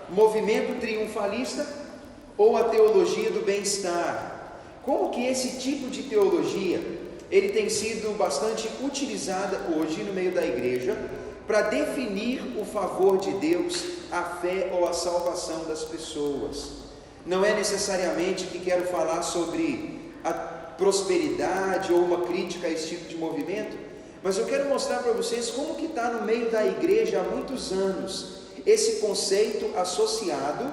movimento triunfalista ou a teologia do bem-estar? Como que esse tipo de teologia, ele tem sido bastante utilizada hoje no meio da igreja para definir o favor de Deus, a fé ou a salvação das pessoas. Não é necessariamente que quero falar sobre a prosperidade ou uma crítica a esse tipo de movimento, mas eu quero mostrar para vocês como que está no meio da igreja há muitos anos esse conceito associado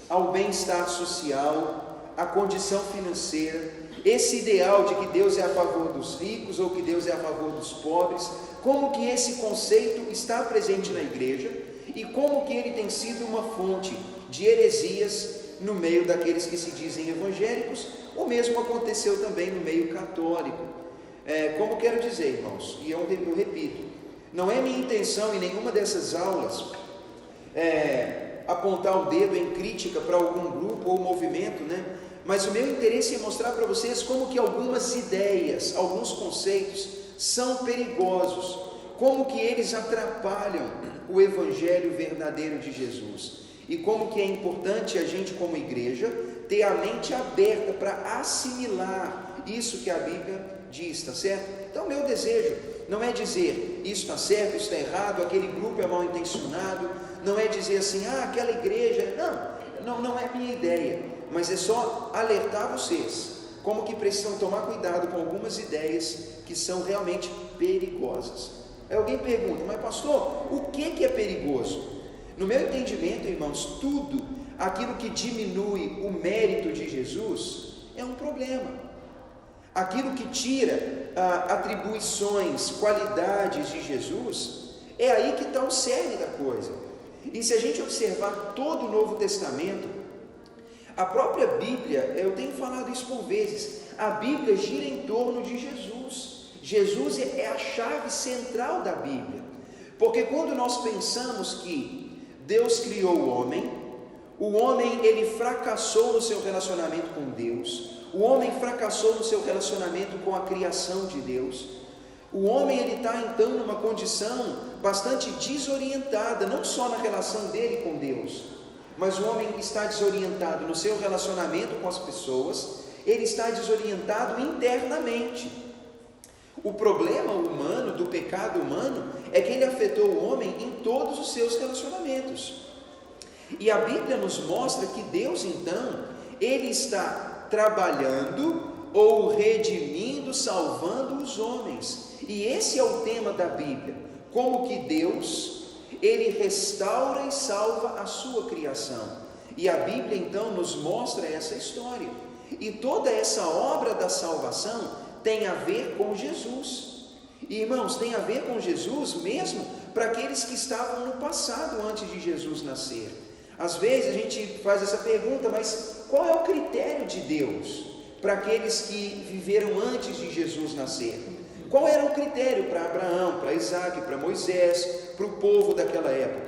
ao bem-estar social, à condição financeira, esse ideal de que Deus é a favor dos ricos ou que Deus é a favor dos pobres, como que esse conceito está presente na igreja e como que ele tem sido uma fonte de heresias no meio daqueles que se dizem evangélicos. O mesmo aconteceu também no meio católico. Como quero dizer, irmãos, e eu repito, não é minha intenção em nenhuma dessas aulas apontar o dedo em crítica para algum grupo ou movimento, mas o meu interesse é mostrar para vocês como que algumas ideias, alguns conceitos são perigosos, como que eles atrapalham o evangelho verdadeiro de Jesus, e como que é importante a gente como igreja ter a mente aberta para assimilar isso que a Bíblia diz, está certo? Então meu desejo não é dizer isso está certo, isso está errado, aquele grupo é mal intencionado, não é dizer assim, aquela igreja, não é minha ideia, mas é só alertar vocês como que precisam tomar cuidado com algumas ideias que são realmente perigosas. Aí alguém pergunta, mas pastor, o que é perigoso? No meu entendimento, irmãos, tudo aquilo que diminui o mérito de Jesus é um problema. Aquilo que tira atribuições, qualidades de Jesus, é aí que está o cerne da coisa. E se a gente observar todo o Novo Testamento, a própria Bíblia, eu tenho falado isso por vezes, a Bíblia gira em torno de Jesus. Jesus é a chave central da Bíblia, porque quando nós pensamos que Deus criou o homem ele fracassou no seu relacionamento com Deus, o homem fracassou no seu relacionamento com a criação de Deus, o homem ele está então numa condição bastante desorientada, não só na relação dele com Deus, mas o homem está desorientado no seu relacionamento com as pessoas, ele está desorientado internamente. O problema humano, do pecado humano, é que ele afetou o homem em todos os seus relacionamentos. E a Bíblia nos mostra que Deus, então, ele está trabalhando ou redimindo, salvando os homens. E esse é o tema da Bíblia, como que Deus, ele restaura e salva a sua criação. E a Bíblia, então, nos mostra essa história. E toda essa obra da salvação tem a ver com Jesus. E, irmãos, tem a ver com Jesus mesmo para aqueles que estavam no passado antes de Jesus nascer. Às vezes a gente faz essa pergunta, mas qual é o critério de Deus para aqueles que viveram antes de Jesus nascer? Qual era o critério para Abraão, para Isaac, para Moisés, para o povo daquela época?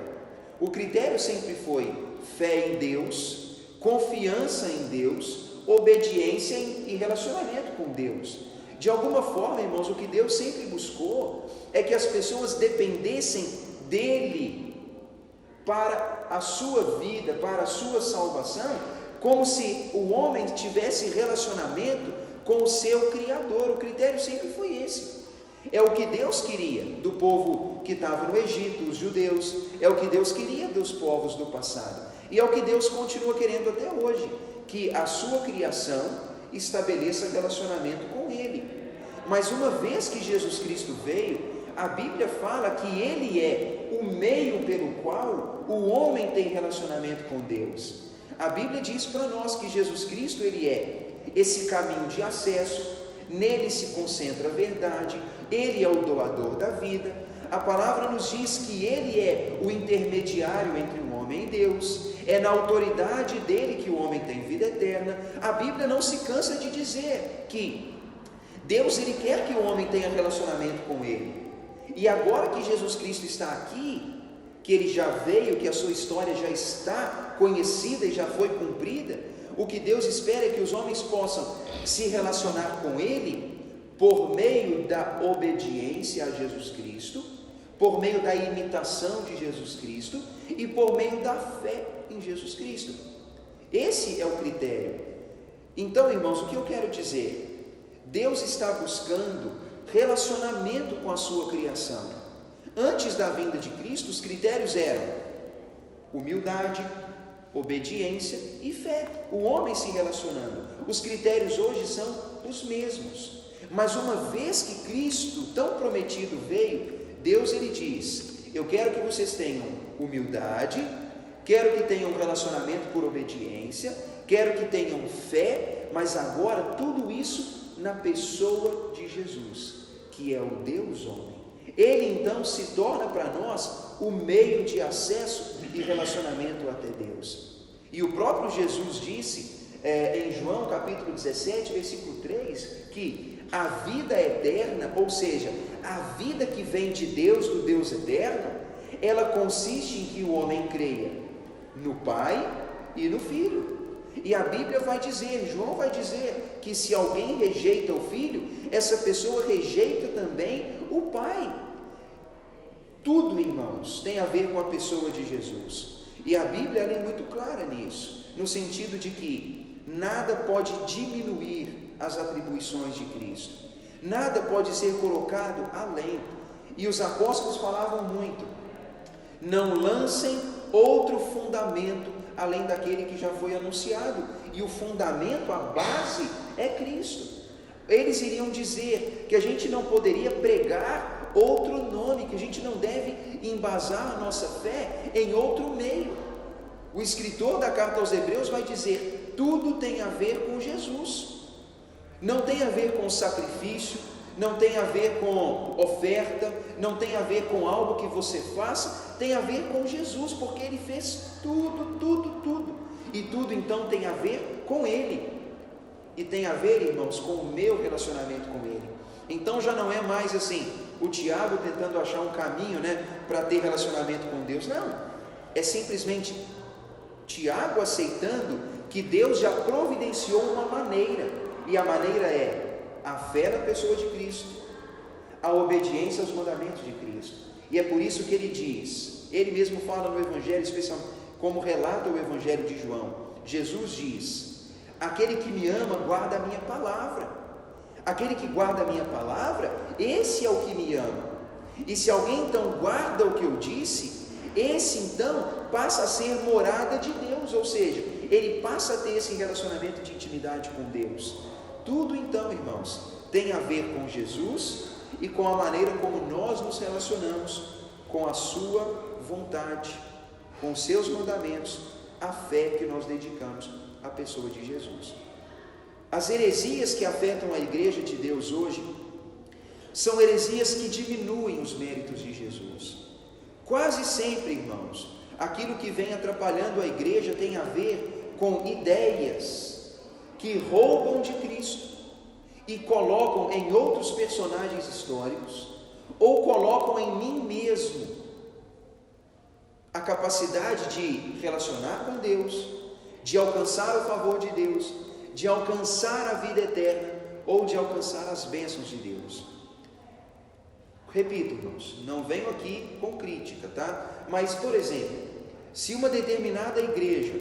O critério sempre foi fé em Deus, confiança em Deus, obediência e relacionamento com Deus. De alguma forma, irmãos, o que Deus sempre buscou é que as pessoas dependessem dele para a sua vida, para a sua salvação, como se o homem tivesse relacionamento com o seu Criador. O critério sempre foi esse. É o que Deus queria do povo que estava no Egito, os judeus, é o que Deus queria dos povos do passado, e é o que Deus continua querendo até hoje, que a sua criação estabeleça relacionamento com Ele. Mas uma vez que Jesus Cristo veio, a Bíblia fala que Ele é o meio pelo qual o homem tem relacionamento com Deus. A Bíblia diz para nós que Jesus Cristo, Ele é esse caminho de acesso, nele se concentra a verdade, Ele é o doador da vida. A palavra nos diz que Ele é o intermediário entre o homem e Deus, é na autoridade dele que o homem tem vida eterna. A Bíblia não se cansa de dizer que Deus, Ele quer que o homem tenha relacionamento com Ele. E agora que Jesus Cristo está aqui, que Ele já veio, que a sua história já está conhecida e já foi cumprida, o que Deus espera é que os homens possam se relacionar com Ele por meio da obediência a Jesus Cristo, por meio da imitação de Jesus Cristo e por meio da fé em Jesus Cristo. Esse é o critério. Então, irmãos, o que eu quero dizer? Deus está buscando relacionamento com a sua criação. Antes da vinda de Cristo, os critérios eram humildade, obediência e fé. O homem se relacionando. Os critérios hoje são os mesmos. Mas uma vez que Cristo, tão prometido, veio, Deus ele diz: eu quero que vocês tenham humildade, quero que tenham relacionamento por obediência, quero que tenham fé, mas agora tudo isso na pessoa de Jesus, que é o Deus homem. Ele então se torna para nós o meio de acesso e relacionamento até Deus. E o próprio Jesus disse em João capítulo 17, versículo 3, que a vida eterna, ou seja, a vida que vem de Deus, do Deus eterno, ela consiste em que o homem creia no Pai e no Filho. E a Bíblia vai dizer, João vai dizer, que se alguém rejeita o Filho, essa pessoa rejeita também o Pai. Tudo, irmãos, tem a ver com a pessoa de Jesus. E a Bíblia ela é muito clara nisso, no sentido de que nada pode diminuir as atribuições de Cristo. Nada pode ser colocado além. E os apóstolos falavam muito: não lancem outro fundamento além daquele que já foi anunciado. E o fundamento, a base, é Cristo. Eles iriam dizer que a gente não poderia pregar outro nome, que a gente não deve embasar a nossa fé em outro meio. O escritor da carta aos Hebreus vai dizer: tudo tem a ver com Jesus. Não tem a ver com sacrifício, não tem a ver com oferta, não tem a ver com algo que você faça, tem a ver com Jesus, porque Ele fez tudo. E tudo então tem a ver com Ele. E tem a ver, irmãos, com o meu relacionamento com Ele. Então já não é mais assim, o Tiago tentando achar um caminho, para ter relacionamento com Deus. Não, é simplesmente Tiago aceitando que Deus já providenciou uma maneira. E a maneira é a fé na pessoa de Cristo, a obediência aos mandamentos de Cristo. E é por isso que ele diz, ele mesmo fala no Evangelho, especialmente como relata o Evangelho de João. Jesus diz: aquele que me ama guarda a minha palavra. Aquele que guarda a minha palavra, esse é o que me ama. E se alguém então guarda o que eu disse, esse então passa a ser morada de Deus, ou seja, ele passa a ter esse relacionamento de intimidade com Deus. Tudo então, irmãos, tem a ver com Jesus e com a maneira como nós nos relacionamos com a sua vontade, com os seus mandamentos, a fé que nós dedicamos à pessoa de Jesus. As heresias que afetam a igreja de Deus hoje são heresias que diminuem os méritos de Jesus. Quase sempre, irmãos, aquilo que vem atrapalhando a igreja tem a ver com ideias que roubam de Cristo e colocam em outros personagens históricos, ou colocam em mim mesmo a capacidade de relacionar com Deus, de alcançar o favor de Deus, de alcançar a vida eterna, ou de alcançar as bênçãos de Deus. Repito, irmãos, não venho aqui com crítica, tá? Mas, por exemplo, se uma determinada igreja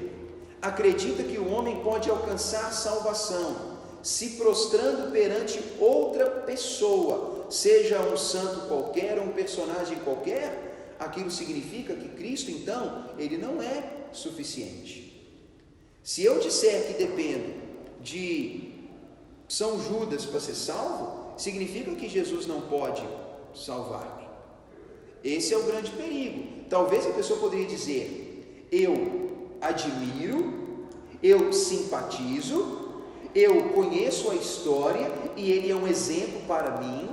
acredita que o homem pode alcançar a salvação se prostrando perante outra pessoa, seja um santo qualquer ou um personagem qualquer, aquilo significa que Cristo, então, ele não é suficiente. Se eu disser que dependo de São Judas para ser salvo, significa que Jesus não pode salvar-me. Esse é o grande perigo. Talvez a pessoa poderia dizer: eu admiro, eu simpatizo, eu conheço a história e ele é um exemplo para mim.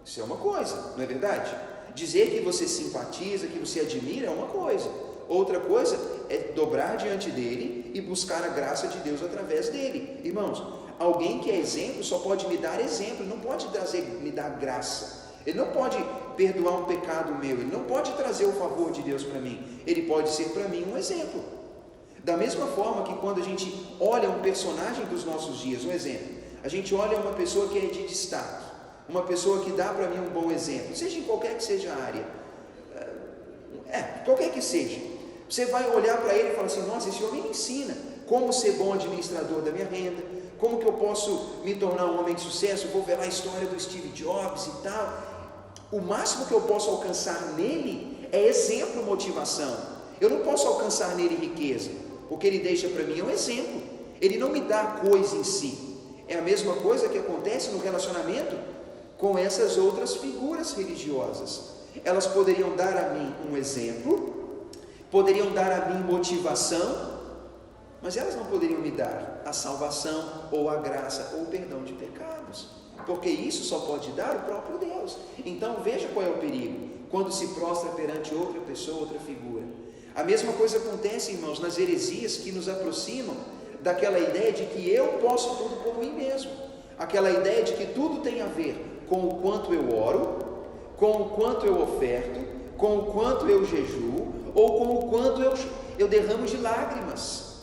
Isso é uma coisa, não é verdade? Dizer que você simpatiza, que você admira é uma coisa. Outra coisa é dobrar diante dele e buscar a graça de Deus através dele. Irmãos, alguém que é exemplo só pode me dar exemplo, não pode me dar graça. Ele não pode perdoar um pecado meu, ele não pode trazer o favor de Deus para mim. Ele pode ser para mim um exemplo. Da mesma forma que quando a gente olha um personagem dos nossos dias, um exemplo, a gente olha uma pessoa que é de destaque, uma pessoa que dá para mim um bom exemplo, seja em qualquer que seja a área, qualquer que seja, você vai olhar para ele e falar assim: nossa, esse homem me ensina como ser bom administrador da minha renda, como que eu posso me tornar um homem de sucesso, vou ver lá a história do Steve Jobs e tal. O máximo que eu posso alcançar nele é exemplo, motivação. Eu não posso alcançar nele riqueza, porque ele deixa para mim um exemplo, ele não me dá a coisa em si. É a mesma coisa que acontece no relacionamento com essas outras figuras religiosas. Elas poderiam dar a mim um exemplo, poderiam dar a mim motivação, mas elas não poderiam me dar a salvação, ou a graça, ou o perdão de pecados, porque isso só pode dar o próprio Deus. Então veja qual é o perigo, quando se prostra perante outra pessoa, outra figura. A mesma coisa acontece, irmãos, nas heresias que nos aproximam daquela ideia de que eu posso tudo por mim mesmo, aquela ideia de que tudo tem a ver com o quanto eu oro, com o quanto eu oferto, com o quanto eu jejuo, ou com o quanto eu derramo de lágrimas.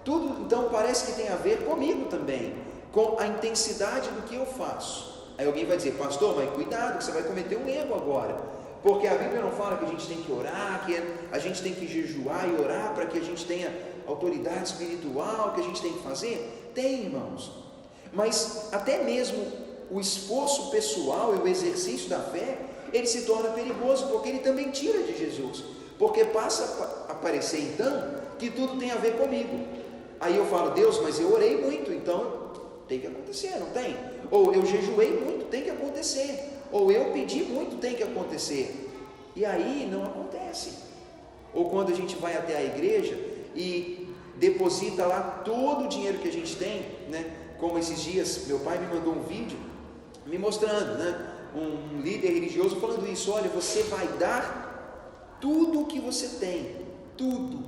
Tudo então parece que tem a ver comigo também, com a intensidade do que eu faço. Aí alguém vai dizer: pastor, mas cuidado que você vai cometer um erro agora, porque a Bíblia não fala que a gente tem que orar, que a gente tem que jejuar e orar para que a gente tenha autoridade espiritual, que a gente tem que fazer? Tem, irmãos, mas até mesmo o esforço pessoal e o exercício da fé, ele se torna perigoso, porque ele também tira de Jesus, porque passa a parecer então que tudo tem a ver comigo. Aí eu falo: Deus, mas eu orei muito, então tem que acontecer, não tem? Ou eu jejuei muito, tem que acontecer. Ou eu pedi muito, tem que acontecer. E aí não acontece. Ou quando a gente vai até a igreja e deposita lá todo o dinheiro que a gente tem, né? Como esses dias meu pai me mandou um vídeo me mostrando, né? Um líder religioso falando isso: olha, você vai dar tudo o que você tem, tudo.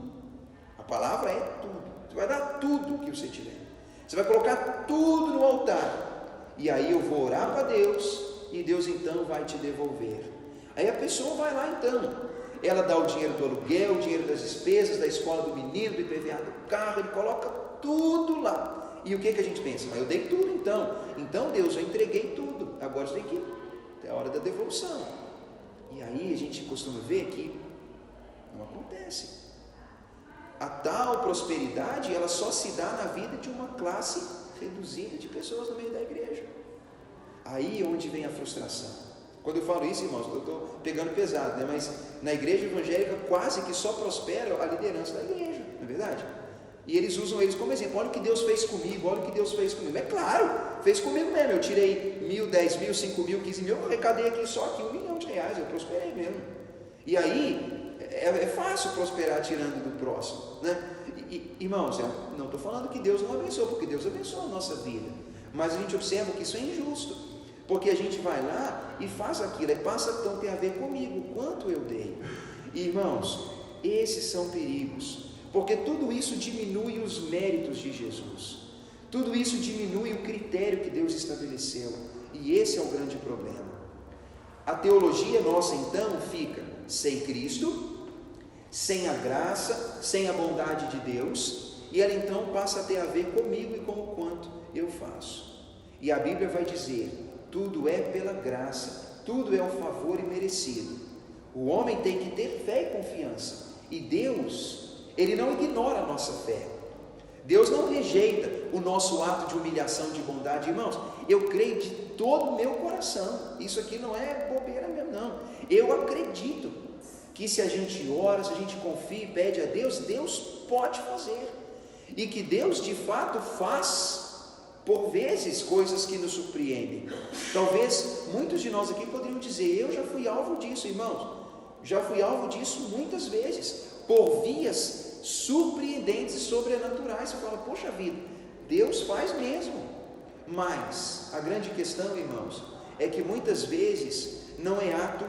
A palavra é tudo. Você vai dar tudo o que você tiver. Você vai colocar tudo no altar. E aí eu vou orar para Deus, e Deus então vai te devolver. Aí a pessoa vai lá então, ela dá o dinheiro do aluguel, o dinheiro das despesas, da escola do menino, do IPVA do carro, ele coloca tudo lá. E o que a gente pensa? Eu dei tudo então Deus, eu entreguei tudo, agora você tem que ir, é a hora da devolução. E aí a gente costuma ver que não acontece. A tal prosperidade, ela só se dá na vida de uma classe reduzida de pessoas no meio da igreja. Aí é onde vem a frustração. Quando eu falo isso, irmãos, eu estou pegando pesado, né? Mas na igreja evangélica quase que só prospera a liderança da igreja, não é verdade? E eles usam eles como exemplo: olha o que Deus fez comigo, olha o que Deus fez comigo. É claro, fez comigo mesmo. Eu tirei 1.000, 10.000, 5.000, 15.000, eu arrecadei aqui só aqui R$1 milhão, eu prosperei mesmo. E aí é fácil prosperar tirando do próximo, né? Irmãos, eu não estou falando que Deus não abençoa, porque Deus abençoa a nossa vida, mas a gente observa que isso é injusto, porque a gente vai lá e faz aquilo, e passa então a ter a ver comigo, o quanto eu dei. E, irmãos, esses são perigos, porque tudo isso diminui os méritos de Jesus, tudo isso diminui o critério que Deus estabeleceu, e esse é o grande problema. A teologia nossa então fica sem Cristo, sem a graça, sem a bondade de Deus, e ela então passa a ter a ver comigo e com o quanto eu faço. E a Bíblia vai dizer: tudo é pela graça, tudo é o favor imerecido. O homem tem que ter fé e confiança, e Deus, Ele não ignora a nossa fé. Deus não rejeita o nosso ato de humilhação, de bondade. Irmãos, eu creio de todo o meu coração, isso aqui não é bobeira mesmo não, eu acredito que se a gente ora, se a gente confia e pede a Deus, Deus pode fazer, e que Deus de fato faz, por vezes, coisas que nos surpreendem. Talvez muitos de nós aqui poderiam dizer: eu já fui alvo disso, irmãos, já fui alvo disso muitas vezes, por vias surpreendentes e sobrenaturais. Você fala: poxa vida, Deus faz mesmo. Mas a grande questão, irmãos, é que muitas vezes não é ato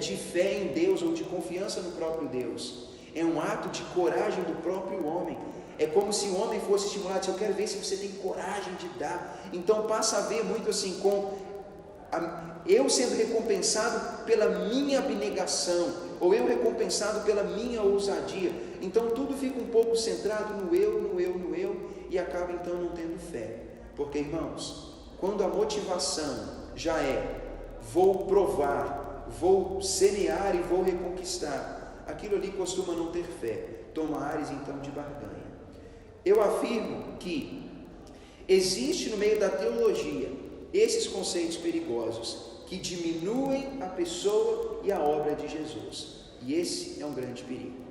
de fé em Deus ou de confiança no próprio Deus, é um ato de coragem do próprio homem. É como se o homem fosse estimulado: eu quero ver se você tem coragem de dar. Então passa a ver muito assim, eu sendo recompensado pela minha abnegação, ou eu recompensado pela minha ousadia. Então tudo fica um pouco centrado no eu, e acaba então não tendo fé. Porque, irmãos, quando a motivação já é: vou provar, vou semear e vou reconquistar, aquilo ali costuma não ter fé, toma ares então de barganha. Eu afirmo que existe no meio da teologia esses conceitos perigosos que diminuem a pessoa e a obra de Jesus, e esse é um grande perigo.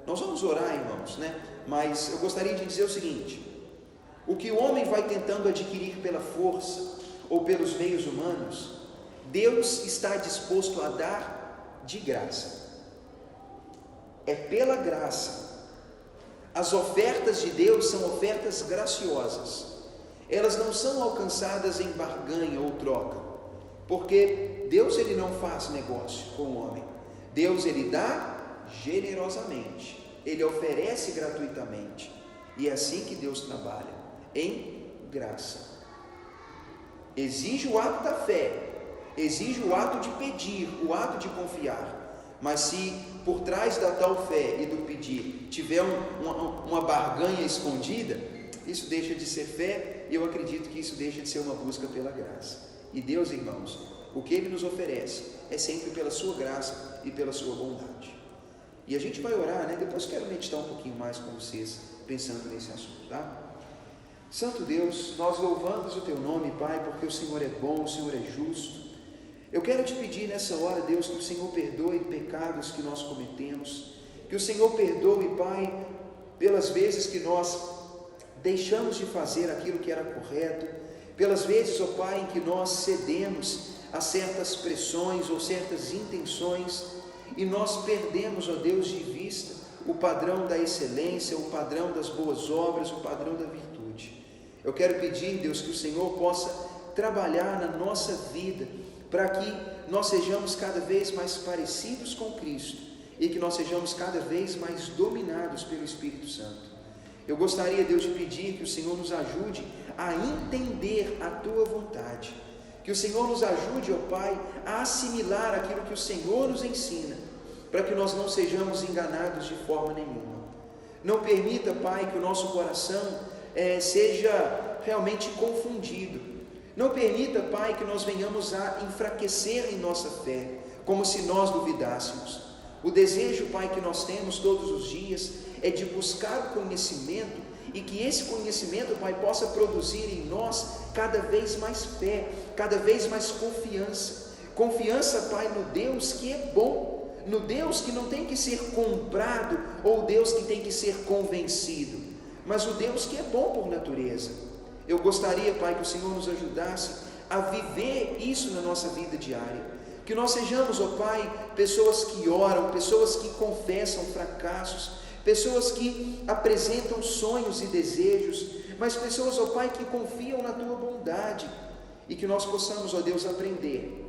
Nós vamos orar, irmãos, mas eu gostaria de dizer o seguinte: o que o homem vai tentando adquirir pela força ou pelos meios humanos, Deus está disposto a dar de graça. É pela graça. As ofertas de Deus são ofertas graciosas. Elas não são alcançadas em barganha ou troca, porque Deus ele não faz negócio com o homem. Deus ele dá generosamente, ele oferece gratuitamente, e é assim que Deus trabalha, em graça. Exige o ato da fé, exige o ato de pedir, o ato de confiar, mas se por trás da tal fé e do pedir tiver uma barganha escondida, isso deixa de ser fé, e eu acredito que isso deixa de ser uma busca pela graça. E Deus, irmãos, o que Ele nos oferece é sempre pela sua graça e pela sua bondade. E a gente vai orar, depois quero meditar um pouquinho mais com vocês, pensando nesse assunto, tá? Santo Deus, nós louvamos o Teu nome, Pai, porque o Senhor é bom, o Senhor é justo. Eu quero Te pedir nessa hora, Deus, que o Senhor perdoe pecados que nós cometemos, que o Senhor perdoe, Pai, pelas vezes que nós deixamos de fazer aquilo que era correto, pelas vezes, ó Pai, em que nós cedemos a certas pressões ou certas intenções, e nós perdemos, ó Deus, de vista o padrão da excelência, o padrão das boas obras, o padrão da virtude. Eu quero pedir, Deus, que o Senhor possa trabalhar na nossa vida, para que nós sejamos cada vez mais parecidos com Cristo, e que nós sejamos cada vez mais dominados pelo Espírito Santo. Eu gostaria, Deus, de pedir que o Senhor nos ajude a entender a Tua vontade, que o Senhor nos ajude, ó Pai, a assimilar aquilo que o Senhor nos ensina, para que nós não sejamos enganados de forma nenhuma. Não permita, Pai, que o nosso coração seja realmente confundido. Não permita, Pai, que nós venhamos a enfraquecer em nossa fé, como se nós duvidássemos. O desejo, Pai, que nós temos todos os dias é de buscar o conhecimento, e que esse conhecimento, Pai, possa produzir em nós cada vez mais fé, cada vez mais confiança. Confiança, Pai, no Deus que é bom, no Deus que não tem que ser comprado, ou Deus que tem que ser convencido, mas o Deus que é bom por natureza. Eu gostaria, Pai, que o Senhor nos ajudasse a viver isso na nossa vida diária, que nós sejamos, ó Pai, pessoas que oram, pessoas que confessam fracassos, pessoas que apresentam sonhos e desejos, mas pessoas, ó Pai, que confiam na Tua bondade, e que nós possamos, ó Deus, aprender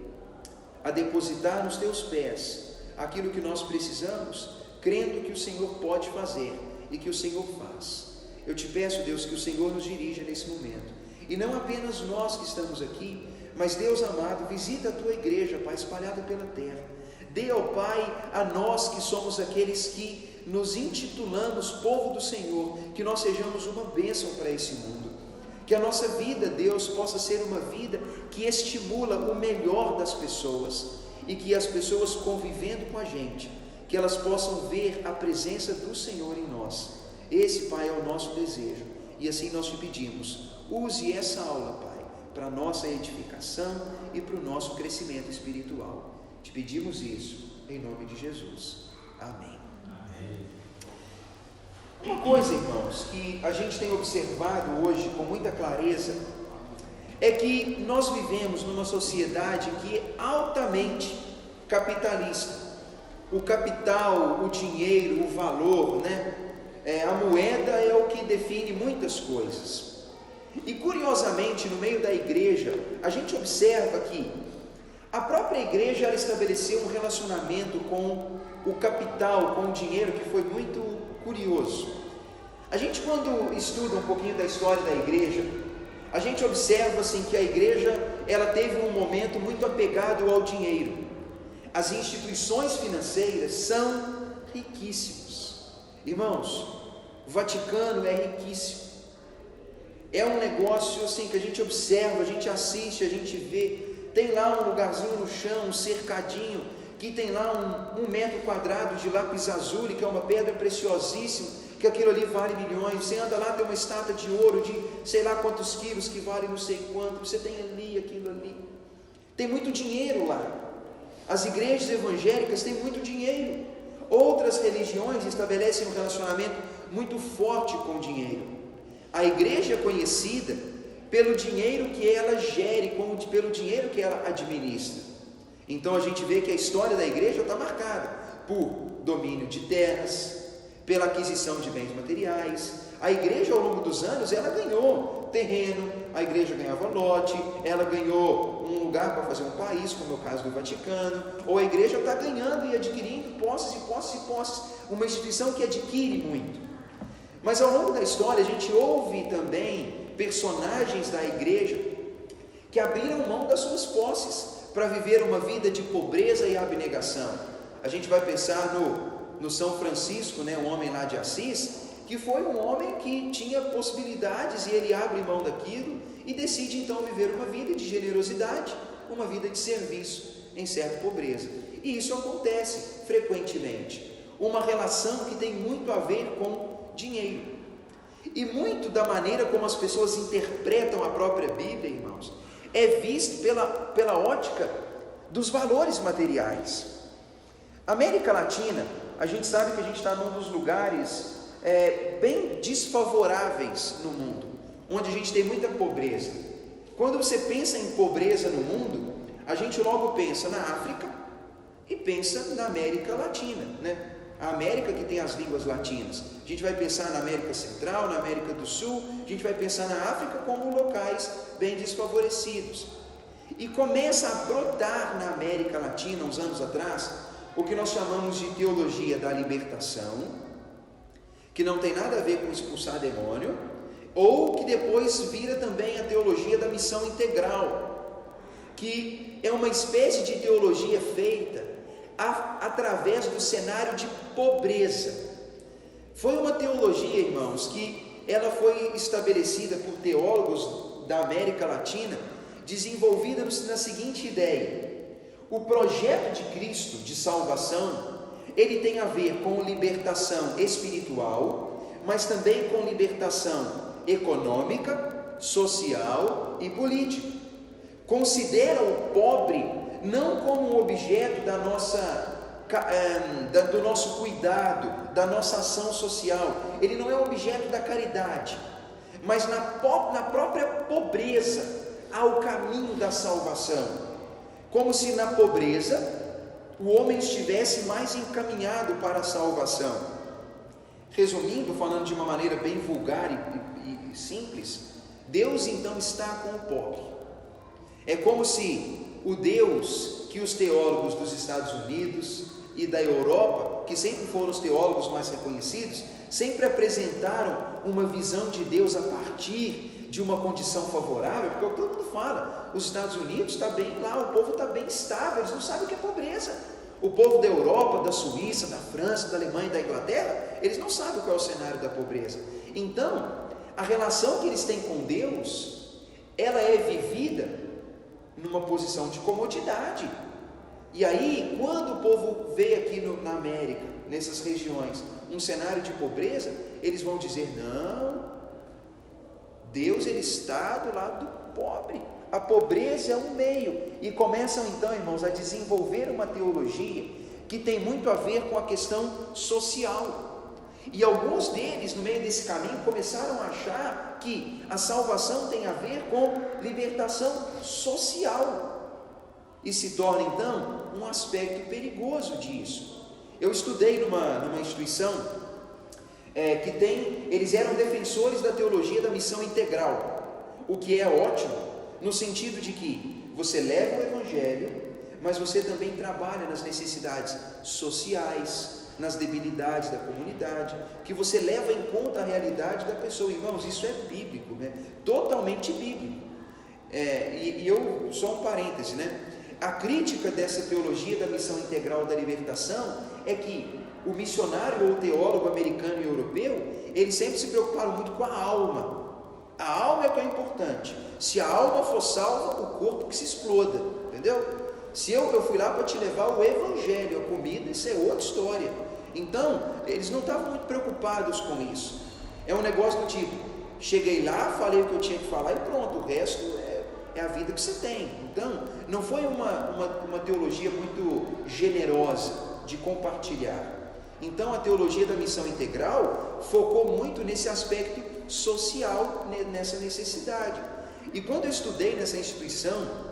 a depositar nos Teus pés aquilo que nós precisamos, crendo que o Senhor pode fazer e que o Senhor faz. Eu te peço, Deus, que o Senhor nos dirija nesse momento, e não apenas nós que estamos aqui, mas Deus amado, visita a Tua igreja, Pai, espalhada pela terra. Dê, ó Pai, a nós que somos aqueles que nos intitulamos povo do Senhor, que nós sejamos uma bênção para esse mundo, que a nossa vida, Deus, possa ser uma vida que estimula o melhor das pessoas, e que as pessoas convivendo com a gente, que elas possam ver a presença do Senhor em nós. Esse, Pai, é o nosso desejo, e assim nós te pedimos, use essa aula, Pai, para a nossa edificação e para o nosso crescimento espiritual. Te pedimos isso em nome de Jesus. Amém. Uma coisa, irmãos, que a gente tem observado hoje com muita clareza é que nós vivemos numa sociedade que é altamente capitalista. O capital, o dinheiro, o valor, a moeda é o que define muitas coisas. E curiosamente, no meio da igreja, a gente observa que a própria igreja ela estabeleceu um relacionamento com o capital, com o dinheiro, que foi muito curioso. A gente, quando estuda um pouquinho da história da igreja, a gente observa assim que a igreja ela teve um momento muito apegado ao dinheiro. As instituições financeiras são riquíssimas. Irmãos, o Vaticano é riquíssimo. É um negócio assim que a gente observa, a gente assiste, a gente vê tem lá um lugarzinho no chão, um cercadinho, que tem lá um metro quadrado de lápis lazuli, que é uma pedra preciosíssima, que aquilo ali vale milhões. Você anda lá, tem uma estátua de ouro de sei lá quantos quilos, que vale não sei quanto, você tem ali, aquilo ali. Tem muito dinheiro lá. As igrejas evangélicas têm muito dinheiro. Outras religiões estabelecem um relacionamento muito forte com o dinheiro. A igreja é conhecida pelo dinheiro que ela gere, pelo dinheiro que ela administra. Então a gente vê que a história da igreja está marcada por domínio de terras, pela aquisição de bens materiais. A igreja, ao longo dos anos, ela ganhou terreno, a igreja ganhava lote, ela ganhou um lugar para fazer um país, como é o caso do Vaticano, ou a igreja está ganhando e adquirindo posses e posses e posses, uma instituição que adquire muito. Mas ao longo da história a gente ouve também personagens da igreja que abriram mão das suas posses para viver uma vida de pobreza e abnegação. A gente vai pensar no São Francisco, um homem lá de Assis, que foi um homem que tinha possibilidades e ele abre mão daquilo e decide então viver uma vida de generosidade, uma vida de serviço em certa pobreza. E isso acontece frequentemente, uma relação que tem muito a ver com dinheiro. E muito da maneira como as pessoas interpretam a própria Bíblia, irmãos, é visto pela ótica dos valores materiais. América Latina, a gente sabe que a gente está num dos lugares bem desfavoráveis no mundo, onde a gente tem muita pobreza. Quando você pensa em pobreza no mundo, a gente logo pensa na África e pensa na América Latina, A América que tem as línguas latinas. A gente vai pensar na América Central, na América do Sul, a gente vai pensar na África como locais bem desfavorecidos. E começa a brotar na América Latina, uns anos atrás, o que nós chamamos de teologia da libertação, que não tem nada a ver com expulsar demônio, ou que depois vira também a teologia da missão integral, que é uma espécie de teologia feita através do cenário de pobreza. Foi uma teologia, irmãos, que ela foi estabelecida por teólogos da América Latina, desenvolvida na seguinte ideia: o projeto de Cristo de salvação, ele tem a ver com libertação espiritual, mas também com libertação econômica, social e política. Considera o pobre não como um objeto do nosso cuidado, da nossa ação social. Ele não é objeto da caridade, mas na própria pobreza há o caminho da salvação. Como se na pobreza o homem estivesse mais encaminhado para a salvação. Resumindo, falando de uma maneira bem vulgar e simples, Deus então está com o pobre. É como se o Deus que os teólogos dos Estados Unidos e da Europa, que sempre foram os teólogos mais reconhecidos, sempre apresentaram uma visão de Deus a partir de uma condição favorável, porque todo mundo fala, os Estados Unidos está bem lá, o povo está bem estável, eles não sabem o que é pobreza. O povo da Europa, da Suíça, da França, da Alemanha e da Inglaterra, eles não sabem qual é o cenário da pobreza. Então, a relação que eles têm com Deus, ela é vivida numa posição de comodidade. E aí, quando o povo vê aqui na América, nessas regiões, um cenário de pobreza, eles vão dizer: não, Deus ele está do lado do pobre. A pobreza é um meio. E começam então, irmãos, a desenvolver uma teologia que tem muito a ver com a questão social. E alguns deles, no meio desse caminho, começaram a achar que a salvação tem a ver com libertação social. E se torna então um aspecto perigoso disso. Eu estudei numa instituição eles eram defensores da teologia da missão integral, o que é ótimo, no sentido de que você leva o evangelho, mas você também trabalha nas necessidades sociais, nas debilidades da comunidade, que você leva em conta a realidade da pessoa. Irmãos, isso é bíblico, totalmente bíblico. E eu, só um parêntese, a crítica dessa teologia da missão integral da libertação é que o missionário ou o teólogo americano e europeu, eles sempre se preocuparam muito com a alma. A alma é o que é importante. Se a alma for salva, o corpo que se exploda. entendeu? Se eu fui lá para te levar o evangelho, a comida, isso é outra história. Então, eles não estavam muito preocupados com isso. É um negócio do tipo, cheguei lá, falei o que eu tinha que falar e pronto, o resto é a vida que você tem. Então, não foi uma teologia muito generosa de compartilhar. Então, a teologia da missão integral focou muito nesse aspecto social, nessa necessidade. E quando eu estudei nessa instituição,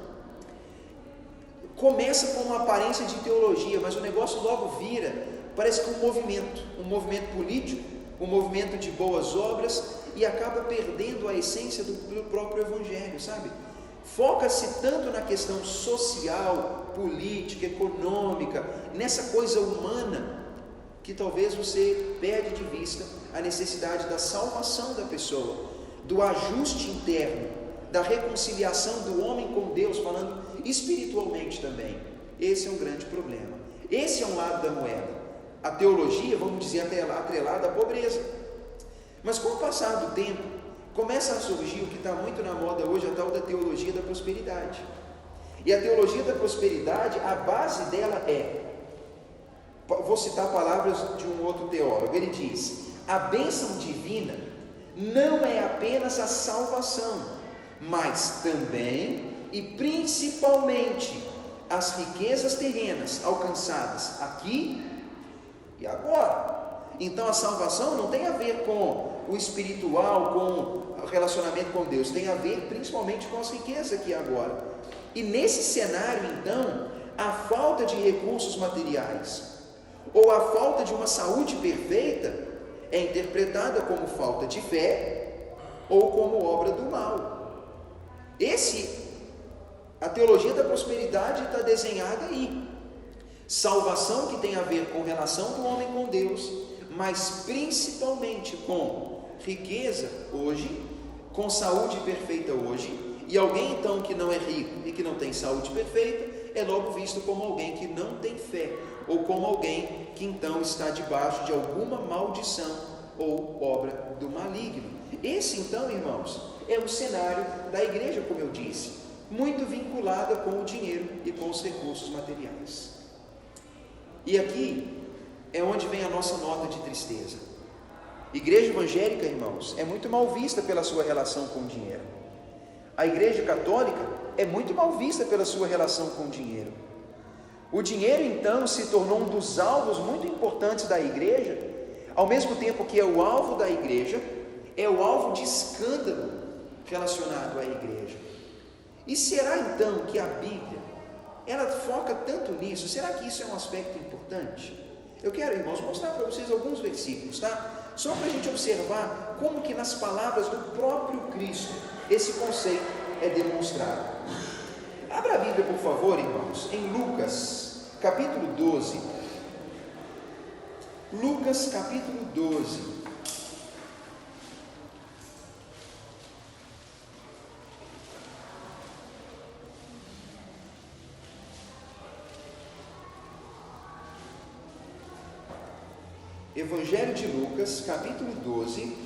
começa com uma aparência de teologia, mas o negócio logo vira, parece que um movimento político, um movimento de boas obras, e acaba perdendo a essência do próprio evangelho, sabe? Foca-se tanto na questão social, política, econômica, nessa coisa humana, que talvez você perde de vista a necessidade da salvação da pessoa, do ajuste interno, da reconciliação do homem com Deus, falando espiritualmente também. Esse é um grande problema. Esse é um lado da moeda. A teologia, vamos dizer, atrelada à pobreza. Mas com o passar do tempo, começa a surgir o que está muito na moda hoje, a tal da teologia da prosperidade. E a teologia da prosperidade, a base dela vou citar palavras de um outro teólogo, ele diz: a bênção divina não é apenas a salvação, mas também e principalmente as riquezas terrenas alcançadas aqui e agora. Então a salvação não tem a ver com o espiritual, com o relacionamento com Deus, tem a ver principalmente com as riquezas aqui e agora. E nesse cenário, então, a falta de recursos materiais ou a falta de uma saúde perfeita é interpretada como falta de fé ou como obra do mal. A teologia da prosperidade está desenhada aí. Salvação que tem a ver com relação do homem com Deus, mas principalmente com riqueza hoje, com saúde perfeita hoje, e alguém então que não é rico e que não tem saúde perfeita, é logo visto como alguém que não tem fé, ou como alguém que então está debaixo de alguma maldição ou obra do maligno. Esse então, irmãos, é o cenário da igreja, como eu disse, muito vinculada com o dinheiro e com os recursos materiais. E aqui é onde vem a nossa nota de tristeza. Igreja evangélica, irmãos, é muito mal vista pela sua relação com o dinheiro. A igreja católica é muito mal vista pela sua relação com o dinheiro. O dinheiro, então, se tornou um dos alvos muito importantes da igreja, ao mesmo tempo que é o alvo da igreja, é o alvo de escândalo relacionado à igreja. E será então que a Bíblia, ela foca tanto nisso? Será que isso é um aspecto importante? Eu quero, irmãos, mostrar para vocês alguns versículos, tá? Só para a gente observar como que nas palavras do próprio Cristo esse conceito é demonstrado. Abra a Bíblia, por favor, irmãos, em Lucas, capítulo 12. Lucas, capítulo 12. Evangelho de Lucas, capítulo 12,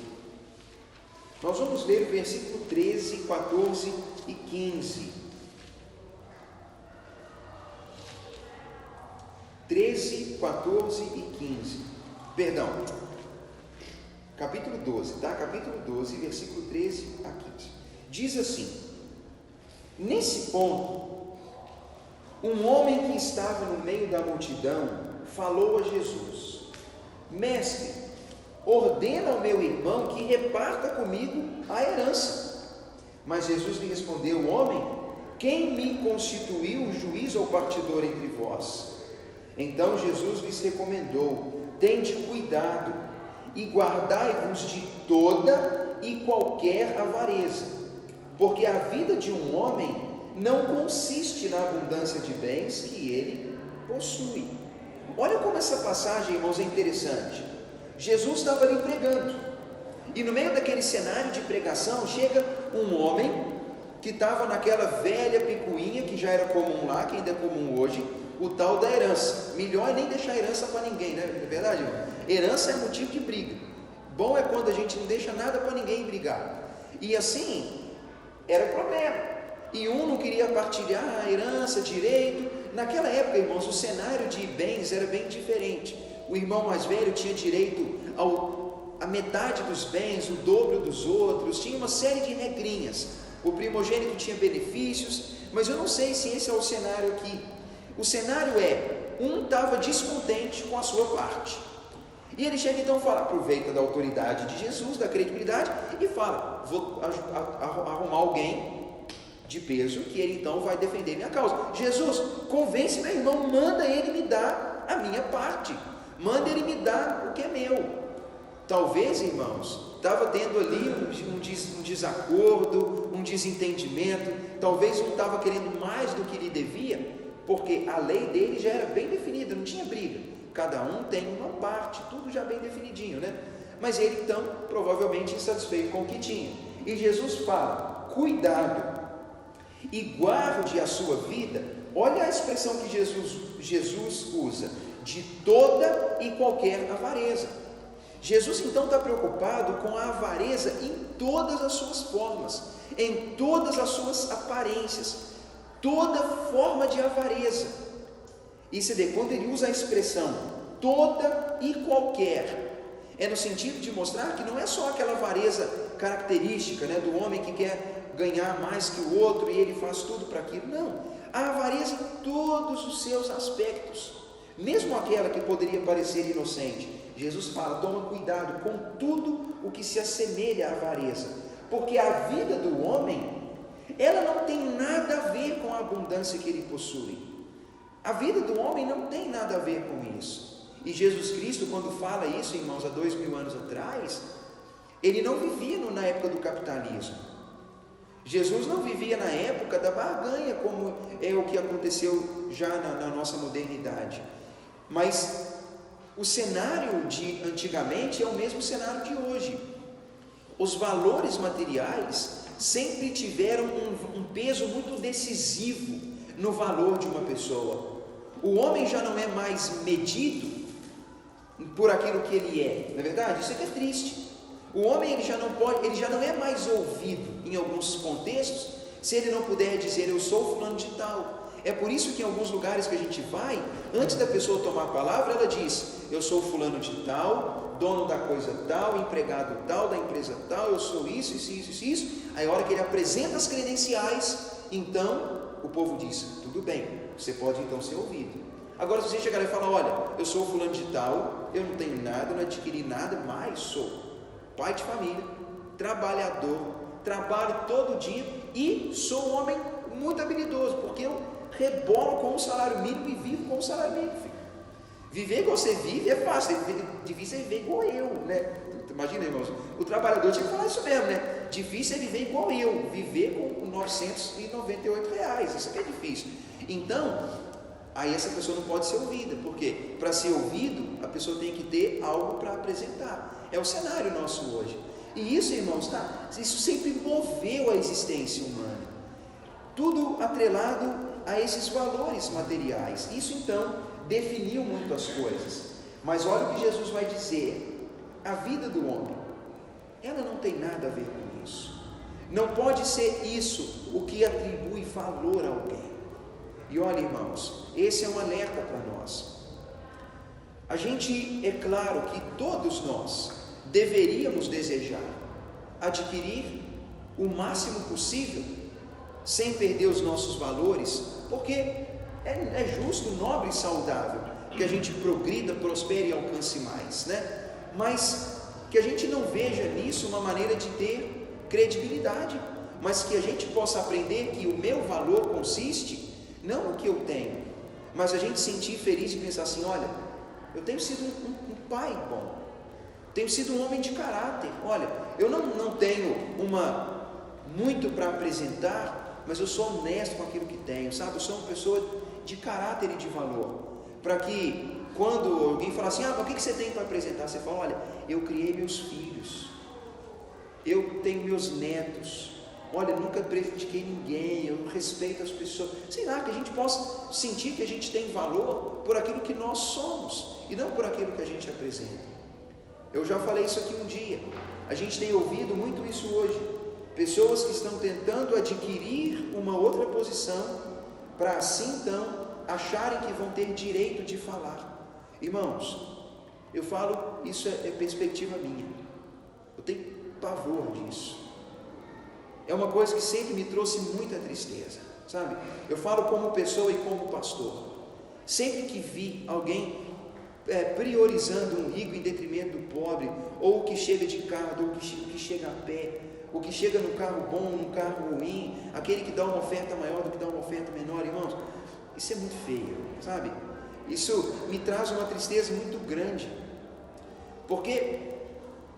nós vamos ler o versículo 13, 14 e 15. 13, 14 e 15. Perdão, capítulo 12, tá? Capítulo 12, versículo 13 a 15. Diz assim: nesse ponto, um homem que estava no meio da multidão falou a Jesus: Mestre, ordena ao meu irmão que reparta comigo a herança. Mas Jesus lhe respondeu: Homem, quem me constituiu juiz ou partidor entre vós? Então Jesus lhes recomendou: tende cuidado e guardai-vos de toda e qualquer avareza, porque a vida de um homem não consiste na abundância de bens que ele possui. Olha como essa passagem, irmãos, é interessante. Jesus estava ali pregando, e no meio daquele cenário de pregação chega um homem que estava naquela velha picuinha que já era comum lá, que ainda é comum hoje, o tal da herança. Melhor é nem deixar herança para ninguém, né? Não é verdade, irmão? Herança é motivo de briga. Bom é quando a gente não deixa nada para ninguém brigar. E assim, era problema. e um não queria partilhar a herança direito. Naquela época, irmãos, o cenário de bens era bem diferente. O irmão mais velho tinha direito a metade dos bens, o dobro dos outros, tinha uma série de regrinhas. O primogênito tinha benefícios, mas eu não sei se esse é o cenário aqui. O cenário é, um estava descontente com a sua parte, e ele chega então a falar, aproveita da autoridade de Jesus, da credibilidade, e fala, vou arrumar alguém de peso, que ele então vai defender minha causa. Jesus, convence meu irmão, manda ele me dar a minha parte, manda ele me dar o que é meu. Talvez, irmãos, estava tendo ali um desacordo, um desentendimento, talvez um estava querendo mais do que lhe devia, porque a lei dele já era bem definida, não tinha briga, cada um tem uma parte, tudo já bem definidinho, né? Mas ele então, provavelmente insatisfeito com o que tinha, e Jesus fala, cuidado, e guarde a sua vida. Olha a expressão que Jesus usa, de toda e qualquer avareza. Jesus então está preocupado com a avareza em todas as suas formas, em todas as suas aparências, toda forma de avareza. E quando ele usa a expressão toda e qualquer, é no sentido de mostrar que não é só aquela avareza característica, né, do homem que quer ganhar mais que o outro e ele faz tudo para aquilo. Não, a avareza em todos os seus aspectos, mesmo aquela que poderia parecer inocente. Jesus fala, toma cuidado com tudo o que se assemelha à avareza, porque a vida do homem, ela não tem nada a ver com a abundância que ele possui. A vida do homem não tem nada a ver com isso. E Jesus Cristo, quando fala isso, irmãos, há 2000 anos atrás, ele não vivia na época do capitalismo. Jesus não vivia na época da barganha, como é o que aconteceu já na nossa modernidade. Mas o cenário de antigamente é o mesmo cenário de hoje. Os valores materiais sempre tiveram um peso muito decisivo no valor de uma pessoa. O homem já não é mais medido por aquilo que ele é, não é verdade? Isso é que é triste. O homem ele já não é mais ouvido em alguns contextos, se ele não puder dizer eu sou fulano de tal. É por isso que em alguns lugares que a gente vai, antes da pessoa tomar a palavra, ela diz, eu sou fulano de tal, dono da coisa tal, empregado tal, da empresa tal, eu sou isso. Aí a hora que ele apresenta as credenciais, então o povo diz, tudo bem, você pode então ser ouvido. Agora se você chegar e falar, olha, eu sou fulano de tal, eu não tenho nada, não adquiri nada, mas sou pai de família, trabalhador, trabalho todo dia e sou um homem muito habilidoso, porque eu rebolo com o salário mínimo e vivo com o salário mínimo, filho. Viver igual você vive é fácil, difícil é viver igual eu, né? Imagina, irmãos, o trabalhador tinha que falar isso mesmo, né? Difícil é viver igual eu, viver com R$998, isso aqui é difícil. Então, aí essa pessoa não pode ser ouvida, porque para ser ouvido, a pessoa tem que ter algo para apresentar. É o cenário nosso hoje. E isso, irmãos, isso sempre moveu a existência humana. Tudo atrelado a esses valores materiais. Isso então definiu muito as coisas. Mas olha o que Jesus vai dizer. A vida do homem, ela não tem nada a ver com isso. Não pode ser isso o que atribui valor a alguém. E olha, irmãos, esse é um alerta para nós. A gente, é claro que todos nós deveríamos desejar adquirir o máximo possível, sem perder os nossos valores, porque é justo, nobre e saudável que a gente progrida, prospere e alcance mais, né? Mas que a gente não veja nisso uma maneira de ter credibilidade, mas que a gente possa aprender que o meu valor consiste não no que eu tenho, mas a gente sentir feliz e pensar assim, olha, eu tenho sido um pai bom, tenho sido um homem de caráter, olha, eu não tenho muito para apresentar, mas eu sou honesto com aquilo que tenho, sabe? Eu sou uma pessoa de caráter e de valor, para que quando alguém falar assim, mas o que você tem para apresentar? Você fala, olha, eu criei meus filhos, eu tenho meus netos, olha, nunca prejudiquei ninguém, eu respeito as pessoas, sei lá, que a gente possa sentir que a gente tem valor por aquilo que nós somos, e não por aquilo que a gente apresenta. Eu já falei isso aqui um dia, a gente tem ouvido muito isso hoje, pessoas que estão tentando adquirir uma outra posição, para assim então acharem que vão ter direito de falar. Irmãos, eu falo, isso é perspectiva minha, eu tenho pavor disso, é uma coisa que sempre me trouxe muita tristeza, sabe? Eu falo como pessoa e como pastor. Sempre que vi alguém priorizando um rico em detrimento do pobre, ou o que chega de carro, ou o que chega a pé, o que chega num carro bom, num carro ruim, aquele que dá uma oferta maior do que dá uma oferta menor, irmãos, isso é muito feio, sabe? Isso me traz uma tristeza muito grande, porque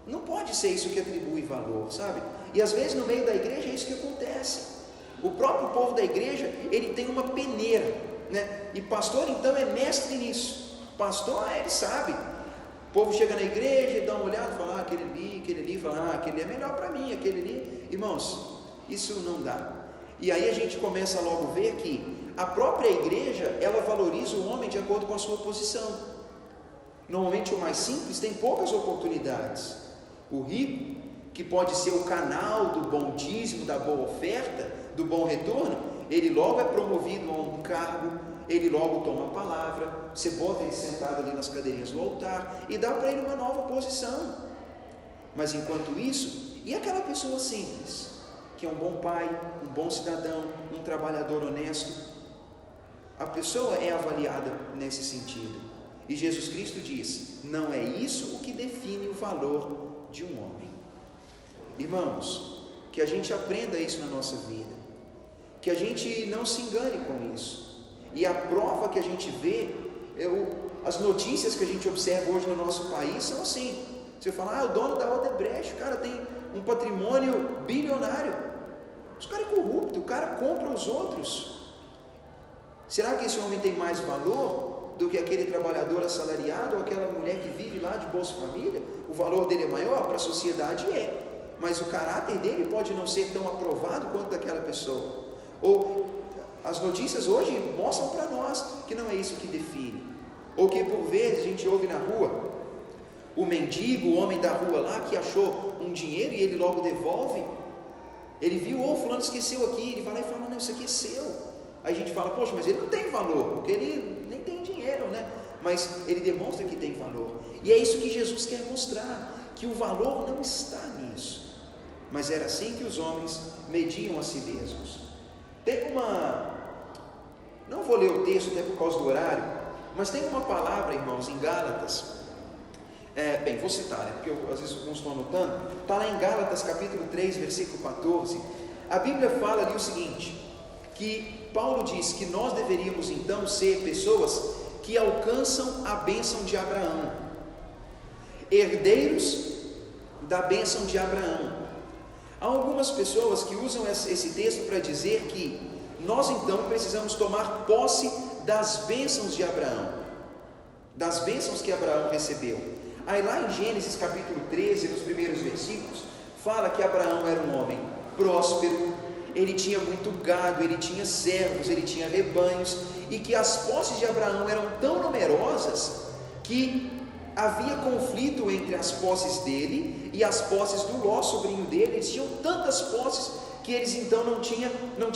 não pode ser isso que atribui valor, sabe? E às vezes no meio da igreja é isso que acontece. O próprio povo da igreja, ele tem uma peneira, né? E pastor então é mestre nisso. Pastor, ele sabe. O povo chega na igreja e dá uma olhada e fala, aquele ali, fala, aquele é melhor para mim, aquele ali. Irmãos, isso não dá. E aí a gente começa logo a ver que a própria igreja, ela valoriza o homem de acordo com a sua posição. Normalmente o mais simples tem poucas oportunidades. O rico, que pode ser o canal do bom dízimo, da boa oferta, do bom retorno, ele logo é promovido a um cargo, ele logo toma a palavra, você bota ele sentado ali nas cadeirinhas do altar e dá para ele uma nova posição. Mas enquanto isso, e aquela pessoa simples, que é um bom pai, um bom cidadão, um trabalhador honesto, a pessoa é avaliada nesse sentido. E Jesus Cristo diz, não é isso o que define o valor de um homem. Irmãos, que a gente aprenda isso na nossa vida, que a gente não se engane com isso. E a prova que a gente vê, as notícias que a gente observa hoje no nosso país são assim. Você fala, o dono da Odebrecht, o cara tem um patrimônio bilionário, os caras é corrupto, o cara compra os outros. Será que esse homem tem mais valor do que aquele trabalhador assalariado ou aquela mulher que vive lá de Bolsa Família? O valor dele é maior? Para a sociedade é, mas o caráter dele pode não ser tão aprovado quanto daquela pessoa. Ou as notícias hoje mostram para nós que não é isso que define, ou que por vezes a gente ouve na rua, o mendigo, o homem da rua lá que achou um dinheiro e ele logo devolve, ele viu, fulano esqueceu aqui, ele vai lá e fala, não, isso aqui é seu. Aí a gente fala, poxa, mas ele não tem valor, porque ele nem tem dinheiro, né? Mas ele demonstra que tem valor, e é isso que Jesus quer mostrar, que o valor não está nisso, mas era assim que os homens mediam a si mesmos. Tem não vou ler o texto até por causa do horário, mas tem uma palavra, irmãos, em Gálatas, vou citar, né, porque às vezes alguns estão anotando, está lá em Gálatas capítulo 3, versículo 14, a Bíblia fala ali o seguinte, que Paulo diz que nós deveríamos então ser pessoas que alcançam a bênção de Abraão, herdeiros da bênção de Abraão. Há algumas pessoas que usam esse texto para dizer que nós então precisamos tomar posse das bênçãos de Abraão, das bênçãos que Abraão recebeu. Aí lá em Gênesis capítulo 13, nos primeiros versículos, fala que Abraão era um homem próspero, ele tinha muito gado, ele tinha servos, ele tinha rebanhos, e que as posses de Abraão eram tão numerosas que havia conflito entre as posses dele e as posses do Ló, sobrinho dele. Eles tinham tantas posses que eles então não tinham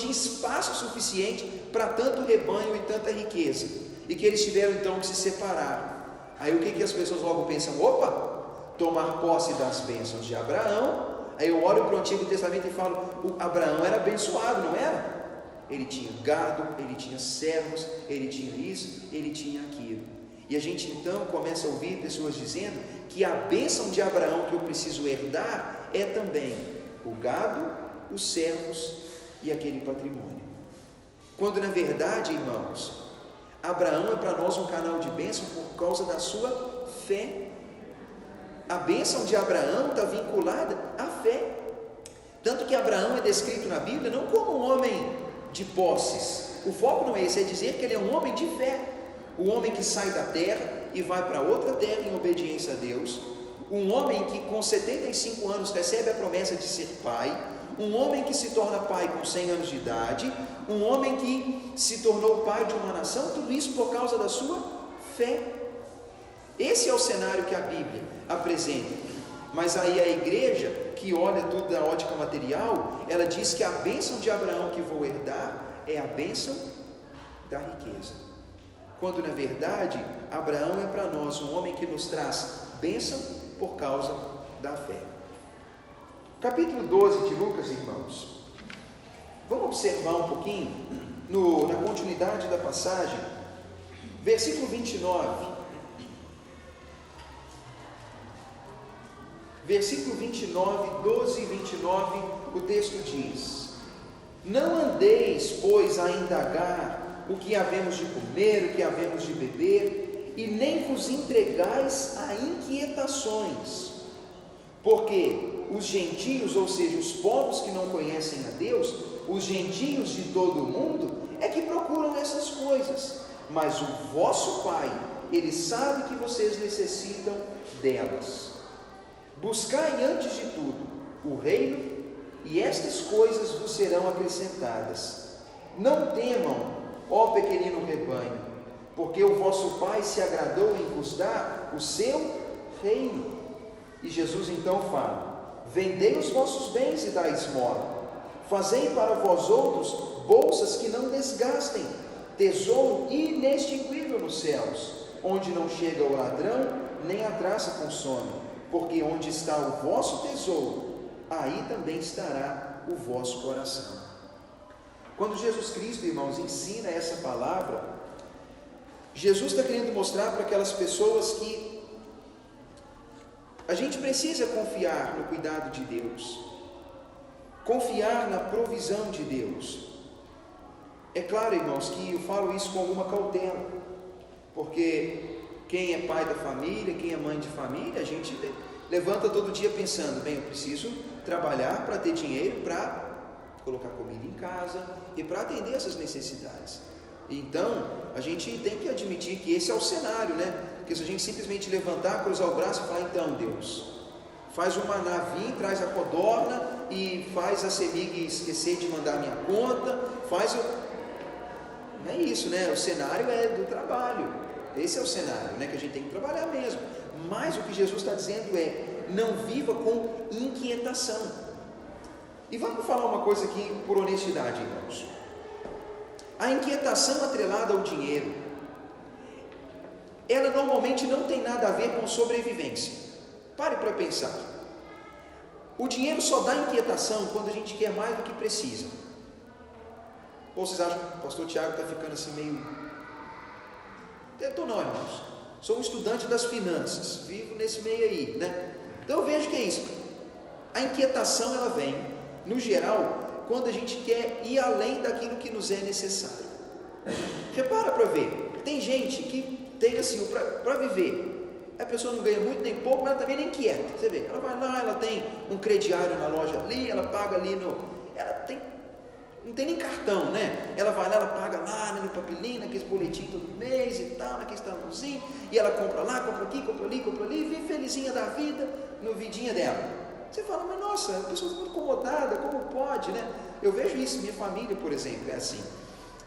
espaço suficiente para tanto rebanho e tanta riqueza, e que eles tiveram então que se separar. Aí o que as pessoas logo pensam? Opa, tomar posse das bênçãos de Abraão. Aí eu olho para o Antigo Testamento e falo, Abraão era abençoado, não era? Ele tinha gado, ele tinha servos, ele tinha isso, ele tinha aquilo. E a gente então começa a ouvir pessoas dizendo que a bênção de Abraão que eu preciso herdar é também o gado, os servos e aquele patrimônio. Quando na verdade, irmãos, Abraão é para nós um canal de bênção por causa da sua fé. A bênção de Abraão está vinculada à fé. Tanto que Abraão é descrito na Bíblia não como um homem de posses. O foco não é esse, é dizer que ele é um homem de fé. O homem que sai da terra e vai para outra terra em obediência a Deus. Um homem que com 75 anos recebe a promessa de ser pai. Um homem que se torna pai com 100 anos de idade. Um homem que se tornou pai de uma nação. Tudo isso por causa da sua fé. Esse é o cenário que a Bíblia apresenta. Mas aí a igreja, que olha tudo da ótica material, ela diz que a bênção de Abraão que vou herdar é a bênção da riqueza. Quando na verdade, Abraão é para nós um homem que nos traz bênção por causa da fé. Capítulo 12 de Lucas, irmãos. Vamos observar um pouquinho, na continuidade da passagem, versículo 29. Versículo 29, 12 e 29, o texto diz: não andeis, pois, a indagar o que havemos de comer, o que havemos de beber, e nem vos entregais a inquietações, porque os gentios, ou seja, os povos que não conhecem a Deus, os gentios de todo o mundo, é que procuram essas coisas, mas o vosso Pai, Ele sabe que vocês necessitam delas. Buscai antes de tudo o reino, e estas coisas vos serão acrescentadas. Não temam, ó pequenino rebanho, porque o vosso Pai se agradou em vos dar o seu reino. E Jesus então fala: vendei os vossos bens e dai esmola, fazei para vós outros bolsas que não desgastem, tesouro inextinguível nos céus, onde não chega o ladrão, nem a traça consome. Porque onde está o vosso tesouro, aí também estará o vosso coração. Quando Jesus Cristo, irmãos, ensina essa palavra, Jesus está querendo mostrar para aquelas pessoas que a gente precisa confiar no cuidado de Deus, confiar na provisão de Deus. É claro, irmãos, que eu falo isso com alguma cautela, porque quem é pai da família, quem é mãe de família, a gente levanta todo dia pensando: bem, eu preciso trabalhar para ter dinheiro para colocar comida em casa e para atender essas necessidades. Então, a gente tem que admitir que esse é o cenário, né? Porque se a gente simplesmente levantar, cruzar o braço e falar: então Deus, faz o maná vir, traz a codorna e faz a CEMIG esquecer de mandar a minha conta, não é isso, né? O cenário é do trabalho. Esse é o cenário, né, que a gente tem que trabalhar mesmo. Mas o que Jesus está dizendo é: não viva com inquietação. E vamos falar uma coisa aqui por honestidade, irmãos. A inquietação atrelada ao dinheiro, ela normalmente não tem nada a ver com sobrevivência. Pare para pensar. O dinheiro só dá inquietação quando a gente quer mais do que precisa. Ou vocês acham que o pastor Tiago está ficando assim meio... Estou não, irmãos. Sou um estudante das finanças, vivo nesse meio aí, né? Então eu vejo que é isso. A inquietação, ela vem, no geral, quando a gente quer ir além daquilo que nos é necessário. Repara para ver. Tem gente que tem assim, para viver, a pessoa não ganha muito nem pouco, mas ela também nem inquieta. Você vê, ela vai lá, ela tem um crediário na loja ali, ela paga ali ela tem... Não tem nem cartão, né? Ela vai lá, ela paga lá, no papelinho, naqueles boletins todo mês e tal, naquele talãozinho, e ela compra lá, compra aqui, compra ali, e vem felizinha da vida, no vidinha dela. Você fala: mas nossa, a pessoa está muito incomodada, como pode, né? Eu vejo isso, minha família, por exemplo, é assim.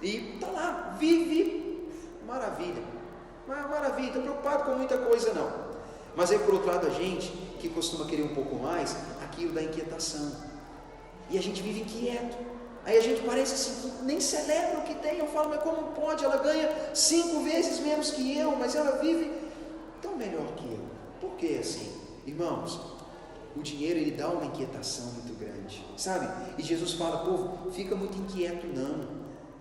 E está lá, vive, maravilha, está preocupado com muita coisa não. Mas aí por outro lado, a gente que costuma querer um pouco mais, aquilo da inquietação. E a gente vive inquieto. Aí a gente parece assim, nem celebra o que tem. Eu falo: mas como pode? Ela ganha 5 vezes menos que eu, mas ela vive tão melhor que eu. Por que assim? Irmãos, o dinheiro, ele dá uma inquietação muito grande, sabe? E Jesus fala: povo, fica muito inquieto não.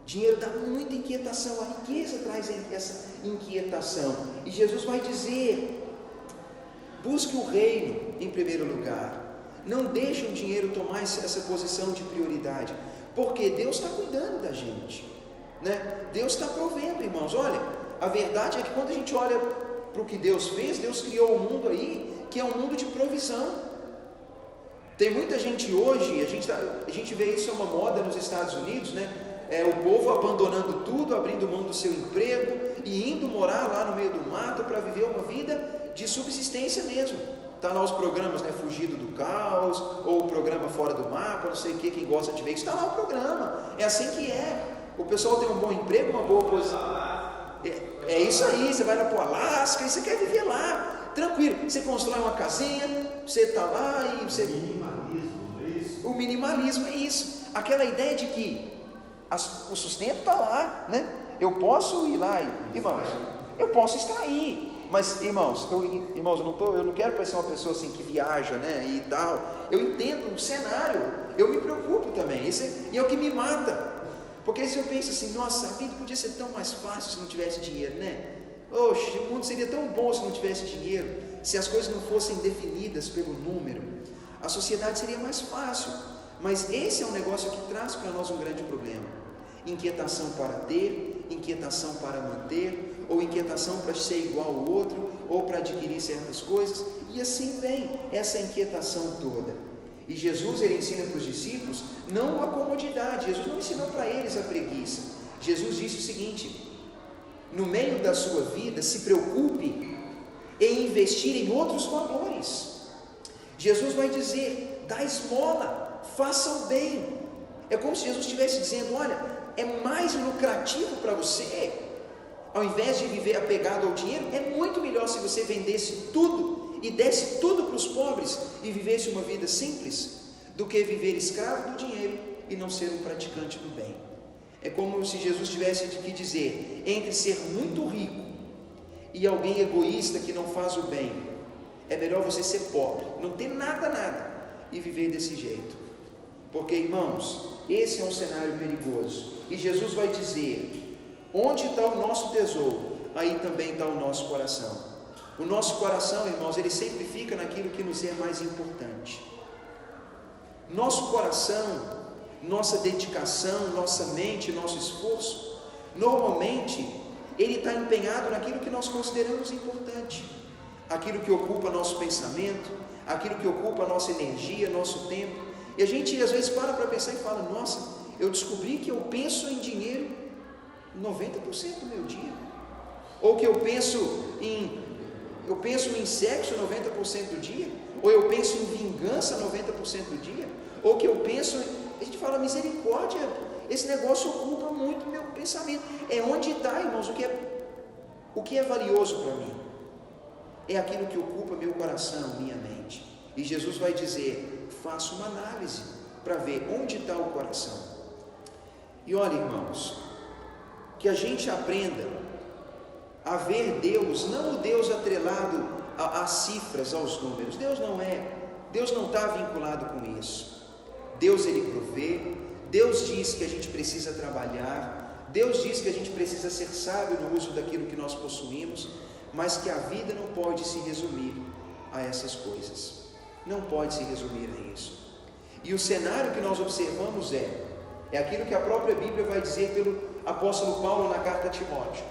Dinheiro dá muita inquietação, a riqueza traz essa inquietação. E Jesus vai dizer: busque o reino em primeiro lugar. Não deixe o dinheiro tomar essa posição de prioridade, porque Deus está cuidando da gente, né? Deus está provendo, irmãos. Olha, a verdade é que quando a gente olha para o que Deus fez, Deus criou um mundo aí que é um mundo de provisão. Tem muita gente hoje, a gente vê isso, é uma moda nos Estados Unidos, né? O povo abandonando tudo, abrindo mão do seu emprego e indo morar lá no meio do mato para viver uma vida de subsistência mesmo. Está lá os programas, né? Fugido do Caos, ou o programa Fora do Mapa, não sei o que, quem gosta de ver isso, está lá o programa. É assim que é. O pessoal tem um bom emprego, uma boa posição. É isso aí, você vai lá para o Alasca e você quer viver lá, tranquilo. Você constrói uma casinha, você está lá e você... Minimalismo, O minimalismo é isso, aquela ideia de que o sustento está lá, né? Eu posso ir lá, irmãos, eu posso extrair, mas irmãos, eu não quero parecer uma pessoa assim que viaja, né, e tal. Eu entendo o cenário, eu me preocupo também, e é o que me mata, porque se eu penso assim, nossa, a vida podia ser tão mais fácil se não tivesse dinheiro, né? Oxe, o mundo seria tão bom se não tivesse dinheiro, se as coisas não fossem definidas pelo número, a sociedade seria mais fácil. Mas esse é um negócio que traz para nós um grande problema: inquietação para ter, inquietação para manter, ou inquietação para ser igual ao outro, ou para adquirir certas coisas, e assim vem essa inquietação toda. E Jesus, ele ensina para os discípulos não a comodidade, Jesus não ensinou para eles a preguiça. Jesus disse o seguinte: no meio da sua vida, se preocupe em investir em outros valores. Jesus vai dizer: dá esmola, faça o bem. É como se Jesus estivesse dizendo: olha, é mais lucrativo para você, ao invés de viver apegado ao dinheiro, é muito melhor se você vendesse tudo e desse tudo para os pobres e vivesse uma vida simples, do que viver escravo do dinheiro e não ser um praticante do bem. É como se Jesus tivesse que dizer: entre ser muito rico e alguém egoísta que não faz o bem, é melhor você ser pobre, não ter nada, e viver desse jeito. Porque, irmãos, esse é um cenário perigoso. E Jesus vai dizer: onde está o nosso tesouro, aí também está o nosso coração. O nosso coração, irmãos, ele sempre fica naquilo que nos é mais importante. Nosso coração, nossa dedicação, nossa mente, nosso esforço, normalmente, ele está empenhado naquilo que nós consideramos importante, aquilo que ocupa nosso pensamento, aquilo que ocupa nossa energia, nosso tempo. E a gente às vezes para pensar e fala: nossa, eu descobri que eu penso em dinheiro 90% do meu dia, ou que eu penso em sexo 90% do dia, ou eu penso em vingança 90% do dia, ou que eu penso, a gente fala: misericórdia, esse negócio ocupa muito meu pensamento. É onde está, irmãos, o que é valioso para mim, é aquilo que ocupa meu coração, minha mente. E Jesus vai dizer: faça uma análise para ver onde está o coração. E olha, irmãos, que a gente aprenda a ver Deus, não o Deus atrelado às cifras, aos números. Deus não está vinculado com isso. Deus, ele provê. Deus diz que a gente precisa trabalhar. Deus diz que a gente precisa ser sábio no uso daquilo que nós possuímos, mas que a vida não pode se resumir a essas coisas. Não pode se resumir a isso. E o cenário que nós observamos é aquilo que a própria Bíblia vai dizer pelo apóstolo Paulo na carta a Timóteo: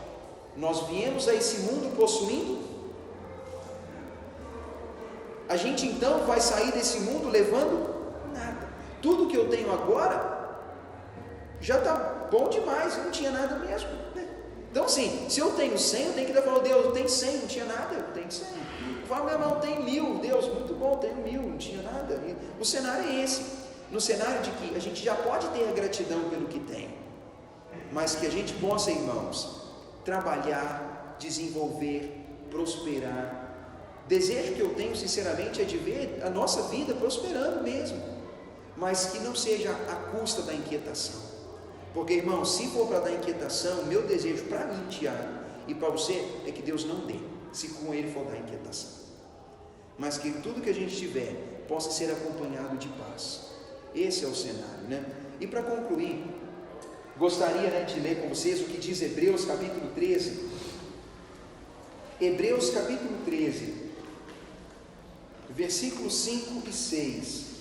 nós viemos a esse mundo possuindo, a gente então vai sair desse mundo levando nada. Tudo que eu tenho agora já está bom demais, eu não tinha nada mesmo, né? Então assim, se eu tenho 100, eu tenho que falar: Deus, eu tenho 100, não tinha nada, eu tenho 100. Eu falo: meu irmão, tem 1000, Deus, muito bom, tenho 1000, não tinha nada. O cenário é esse, no cenário de que a gente já pode ter a gratidão pelo que tem, mas que a gente possa, irmãos, trabalhar, desenvolver, prosperar. Desejo que eu tenho sinceramente é de ver a nossa vida prosperando mesmo, mas que não seja à custa da inquietação. Porque, irmão, se for para dar inquietação, meu desejo para mim, Tiago, e para você, é que Deus não dê, se com Ele for dar inquietação, mas que tudo que a gente tiver possa ser acompanhado de paz. Esse é o cenário, né? E para concluir, gostaria, né, de ler com vocês o que diz Hebreus capítulo 13. Hebreus capítulo 13, versículos 5 e 6.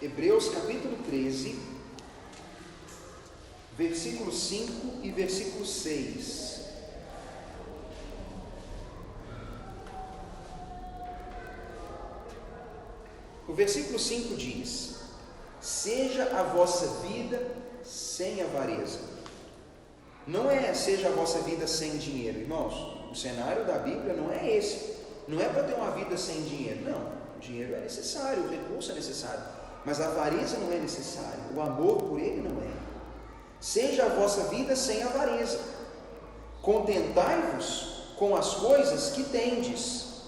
Hebreus capítulo 13, versículo 5 e versículo 6. O versículo 5 diz: seja a vossa vida sem avareza. Não é seja a vossa vida sem dinheiro, irmãos. O cenário da Bíblia não é esse. Não é para ter uma vida sem dinheiro, não. O dinheiro é necessário, o recurso é necessário. mas a avareza não é necessária, o amor por Ele não é. Seja a vossa vida sem avareza, contentai-vos com as coisas que tendes.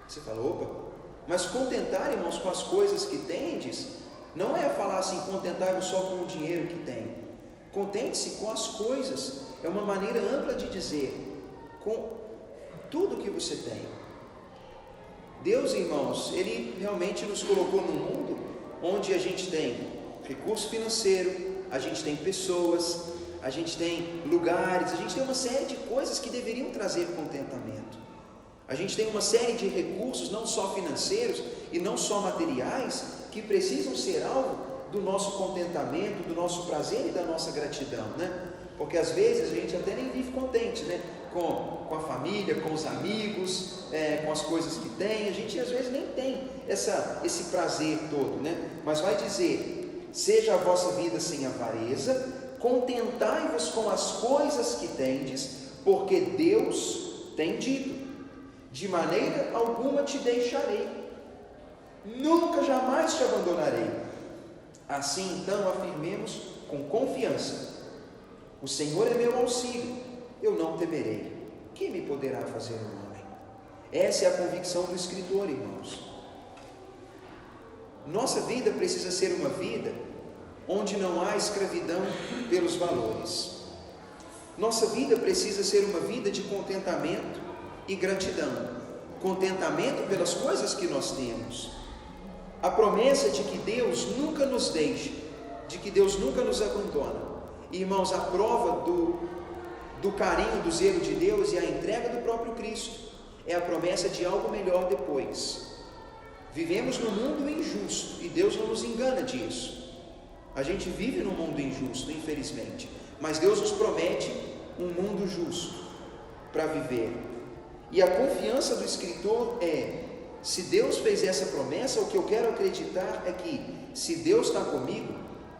Você fala, opa, mas contentar, irmãos, com as coisas que tendes, não é falar assim, contentai-vos só com o dinheiro que tem. Contente-se com as coisas, é uma maneira ampla de dizer, com tudo que você tem. Deus, irmãos, Ele realmente nos colocou num mundo onde a gente tem recurso financeiro, a gente tem pessoas, a gente tem lugares, a gente tem uma série de coisas que deveriam trazer contentamento. A gente tem uma série de recursos, não só financeiros e não só materiais, que precisam ser alvo do nosso contentamento, do nosso prazer e da nossa gratidão, né? Porque às vezes a gente até nem vive contente, né? Com a família, com os amigos, com as coisas que tem, a gente às vezes nem tem esse prazer todo, né? Mas vai dizer, seja a vossa vida sem avareza, contentai-vos com as coisas que tendes, porque Deus tem dito, de maneira alguma te deixarei, nunca jamais te abandonarei. Assim então afirmemos com confiança, o Senhor é meu auxílio, eu não temerei. Quem me poderá fazer um homem? Essa é a convicção do escritor, irmãos. Nossa vida precisa ser uma vida onde não há escravidão pelos valores. Nossa vida precisa ser uma vida de contentamento e gratidão. Contentamento pelas coisas que nós temos. A promessa de que Deus nunca nos deixa, de que Deus nunca nos abandona. Irmãos, a prova do carinho, do zelo de Deus e a entrega do próprio Cristo é a promessa de algo melhor depois. Vivemos num mundo injusto e Deus não nos engana disso. A gente vive num mundo injusto, infelizmente, mas Deus nos promete um mundo justo para viver. E a confiança do escritor é, se Deus fez essa promessa, o que eu quero acreditar é que, se Deus está comigo,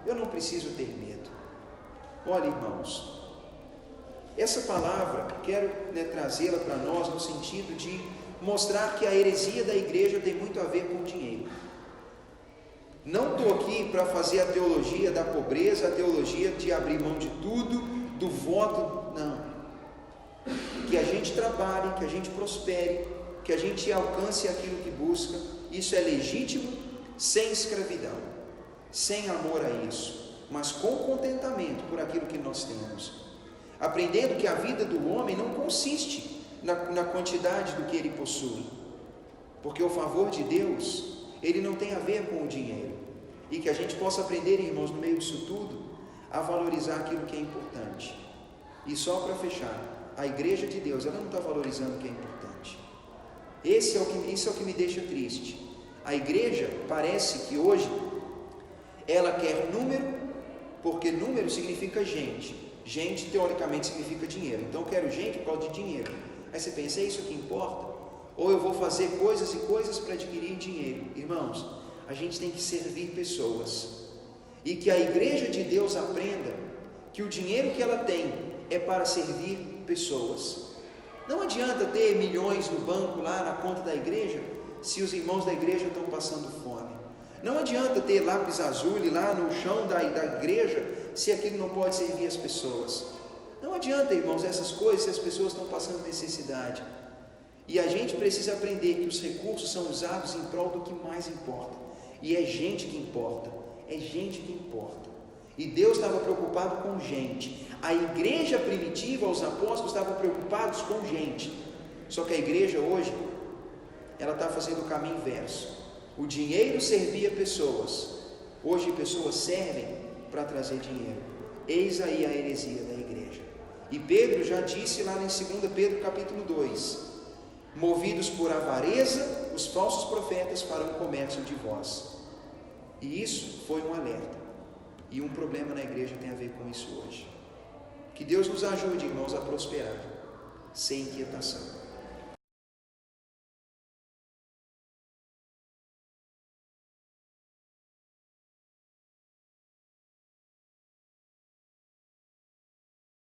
eu não preciso ter medo. Olha, irmãos, essa palavra, quero trazê-la para nós no sentido de mostrar que a heresia da igreja tem muito a ver com o dinheiro. Não estou aqui para fazer a teologia da pobreza, a teologia de abrir mão de tudo, do voto, não. Que a gente trabalhe, que a gente prospere, que a gente alcance aquilo que busca, isso é legítimo, sem escravidão, sem amor a isso, mas com contentamento por aquilo que nós temos, aprendendo que a vida do homem não consiste na quantidade do que ele possui, porque o favor de Deus, ele não tem a ver com o dinheiro, e que a gente possa aprender, irmãos, no meio disso tudo, a valorizar aquilo que é importante. E só para fechar, a igreja de Deus, ela não está valorizando o que é importante. Isso é o que me deixa triste. A igreja parece que hoje ela quer número, porque número significa gente. Gente, teoricamente, significa dinheiro. Então, eu quero gente por causa de dinheiro. Aí você pensa, é isso que importa? Ou eu vou fazer coisas e coisas para adquirir dinheiro? Irmãos, a gente tem que servir pessoas. E que a igreja de Deus aprenda que o dinheiro que ela tem é para servir pessoas. Não adianta ter milhões no banco lá na conta da igreja, se os irmãos da igreja estão passando fome. Não adianta ter lápis azul lá no chão da igreja, se aquilo não pode servir as pessoas. Não adianta, irmãos, essas coisas se as pessoas estão passando necessidade. E a gente precisa aprender que os recursos são usados em prol do que mais importa. E é gente que importa. É gente que importa. E Deus estava preocupado com gente. A igreja primitiva, os apóstolos estavam preocupados com gente. Só que a igreja hoje, ela está fazendo o caminho inverso. O dinheiro servia pessoas. Hoje pessoas servem para trazer dinheiro. Eis aí a heresia da igreja. E Pedro já disse lá em 2 Pedro capítulo 2: movidos por avareza, os falsos profetas farão comércio de vós. E isso foi um alerta. E um problema na igreja tem a ver com isso hoje. Que Deus nos ajude, irmãos, a prosperar sem inquietação.